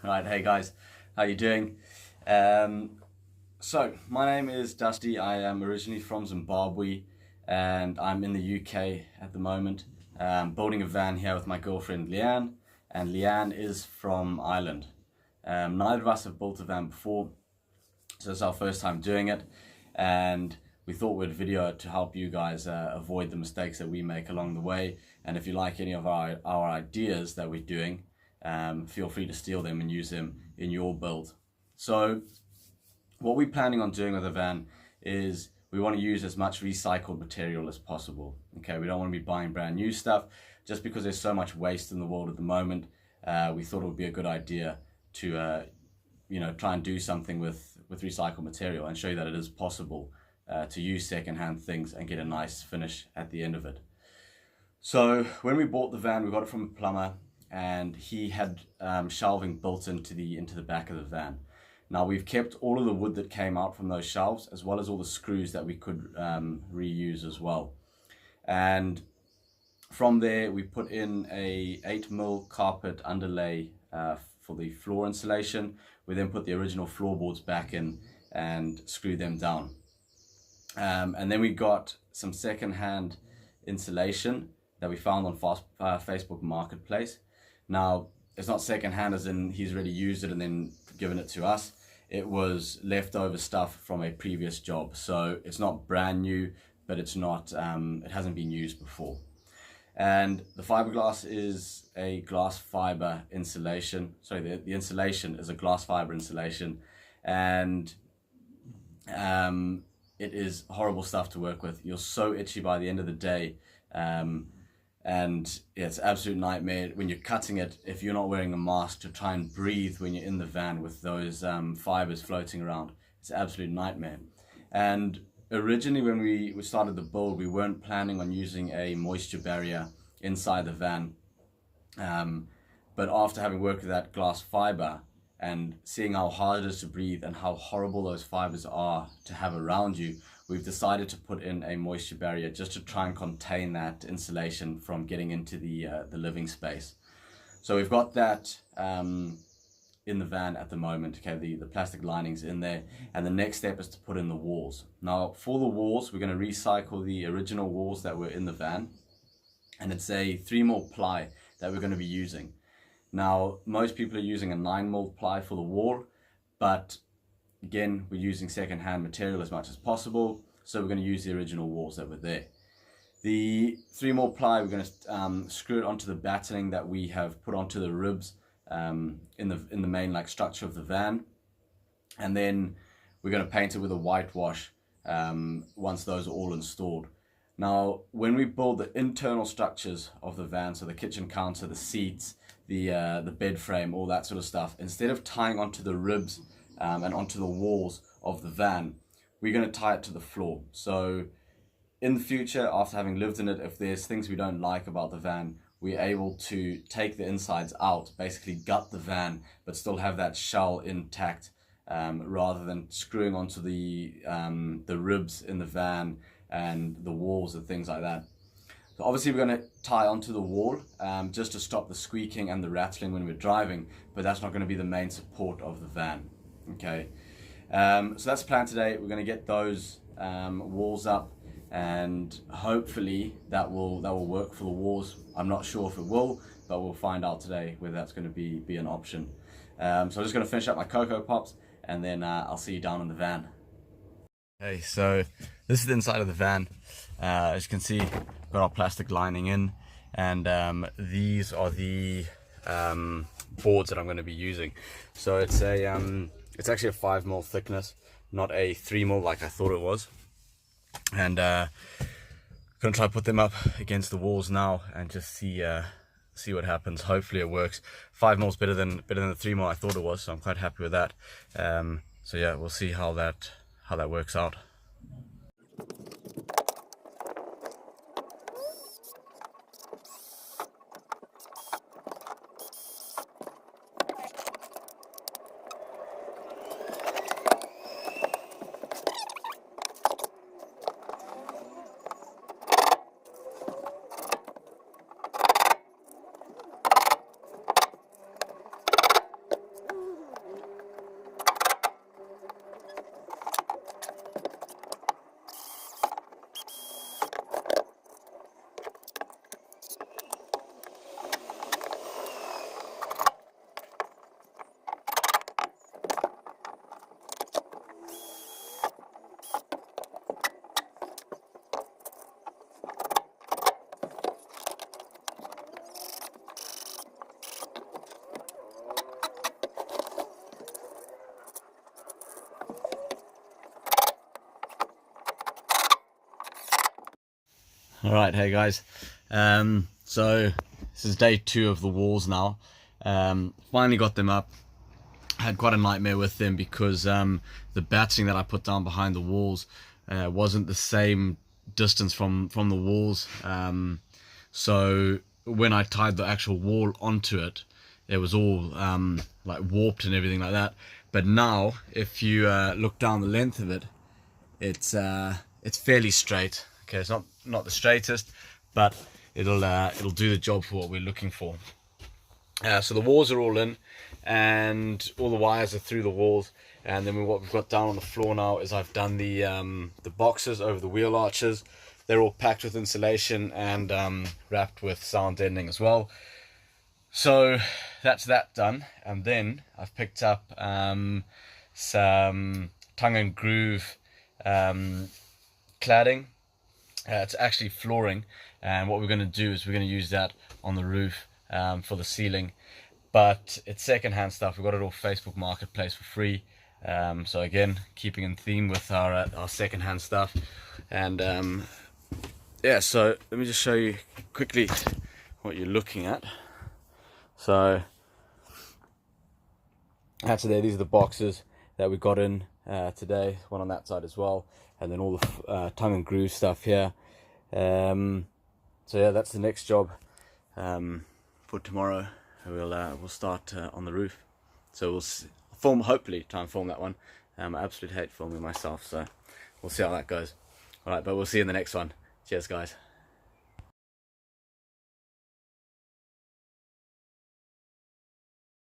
Right, hey guys, how you doing? My name is Dusty. I am originally from Zimbabwe, and I'm in the UK at the moment, building a van here with my girlfriend Leanne, and Leanne is from Ireland. Neither of us have built a van before, so it's our first time doing it, and we thought we'd video it to help you guys avoid the mistakes that we make along the way. And if you like any of our ideas that we're doing, feel free to steal them and use them in your build. So what we're planning on doing with the van is we want to use as much recycled material as possible. Okay, we don't want to be buying brand new stuff just because there's so much waste in the world at the moment. We thought it would be a good idea to try and do something with recycled material and show you that it is possible to use secondhand things and get a nice finish at the end of it. So when we bought the van, we got it from a plumber, and he had shelving built into the back of the van. Now we've kept all of the wood that came out from those shelves, as well as all the screws that we could reuse as well. And from there, we put in a 8mm carpet underlay for the floor insulation. We then put the original floorboards back in and screwed them down. And then we got some second-hand insulation that we found on Facebook Marketplace. Now, it's not second-hand as in he's already used it and then given it to us. It was leftover stuff from a previous job. So it's not brand new, but it's not, it hasn't been used before. And the fiberglass is a glass fiber insulation. Sorry, the insulation is a glass fiber insulation. And it is horrible stuff to work with. You're so itchy by the end of the day. And yeah, it's an absolute nightmare when you're cutting it. If you're not wearing a mask, to try and breathe when you're in the van with those fibers floating around, it's an absolute nightmare. And originally when we started the build, we weren't planning on using a moisture barrier inside the van. But after having worked with that glass fiber and seeing how hard it is to breathe and how horrible those fibers are to have around you, we've decided to put in a moisture barrier just to try and contain that insulation from getting into the living space. So we've got that in the van at the moment. Okay, the plastic lining's in there, and the next step is to put in the walls. Now for the walls, we're going to recycle the original walls that were in the van, and it's a 3mm ply that we're going to be using. Now most people are using a 9mm ply for the wall, but again, we're using second-hand material as much as possible, so we're going to use the original walls that were there. The 3mm ply, we're going to screw it onto the battening that we have put onto the ribs in the main structure of the van, and then we're going to paint it with a whitewash once those are all installed. Now, when we build the internal structures of the van, so the kitchen counter, the seats, the bed frame, all that sort of stuff, instead of tying onto the ribs and onto the walls of the van, we're going to tie it to the floor. So in the future, after having lived in it, if there's things we don't like about the van, we're able to take the insides out, basically gut the van, but still have that shell intact, rather than screwing onto the ribs in the van and the walls and things like that. So obviously we're going to tie onto the wall just to stop the squeaking and the rattling when we're driving, but that's not going to be the main support of the van. Okay, so that's the plan today. We're going to get those walls up, and hopefully that will work for the walls. I'm not sure if it will, but we'll find out today whether that's going to be an option. So I'm just going to finish up my Cocoa Pops, and then I'll see you down in the van. Okay, so this is the inside of the van. As you can see, we've got our plastic lining in, and these are the boards that I'm going to be using. So it's actually a 5mm thickness, not a 3mm like I thought it was. And gonna try to put them up against the walls now and just see what happens. Hopefully it works. 5mm is better than the 3mm I thought it was, so I'm quite happy with that. So yeah, we'll see how that works out. All right, hey guys. So this is day 2 of the walls now. Finally got them up. I had quite a nightmare with them because the batting that I put down behind the walls wasn't the same distance from the walls. So when I tied the actual wall onto it, it was all like warped and everything like that. But now, if you look down the length of it, it's fairly straight. Okay, it's not the straightest, but it'll do the job for what we're looking for. So the walls are all in, and all the wires are through the walls. And then what we've got down on the floor now is I've done the boxes over the wheel arches. They're all packed with insulation and wrapped with sound deadening as well. So that's that done, and then I've picked up some tongue and groove cladding. It's actually flooring, and what we're going to do is we're going to use that on the roof for the ceiling. But it's second-hand stuff. We got it off Facebook Marketplace for free. So again, keeping in theme with our second-hand stuff. And yeah, so let me just show you quickly what you're looking at. So that's there. These are the boxes that we got in today. One on that side as well, and then all the tongue and groove stuff here. So yeah, that's the next job for tomorrow. We'll start on the roof. So we'll hopefully try and film that one. I absolutely hate filming myself, so we'll see how that goes. All right, but we'll see you in the next one. Cheers, guys.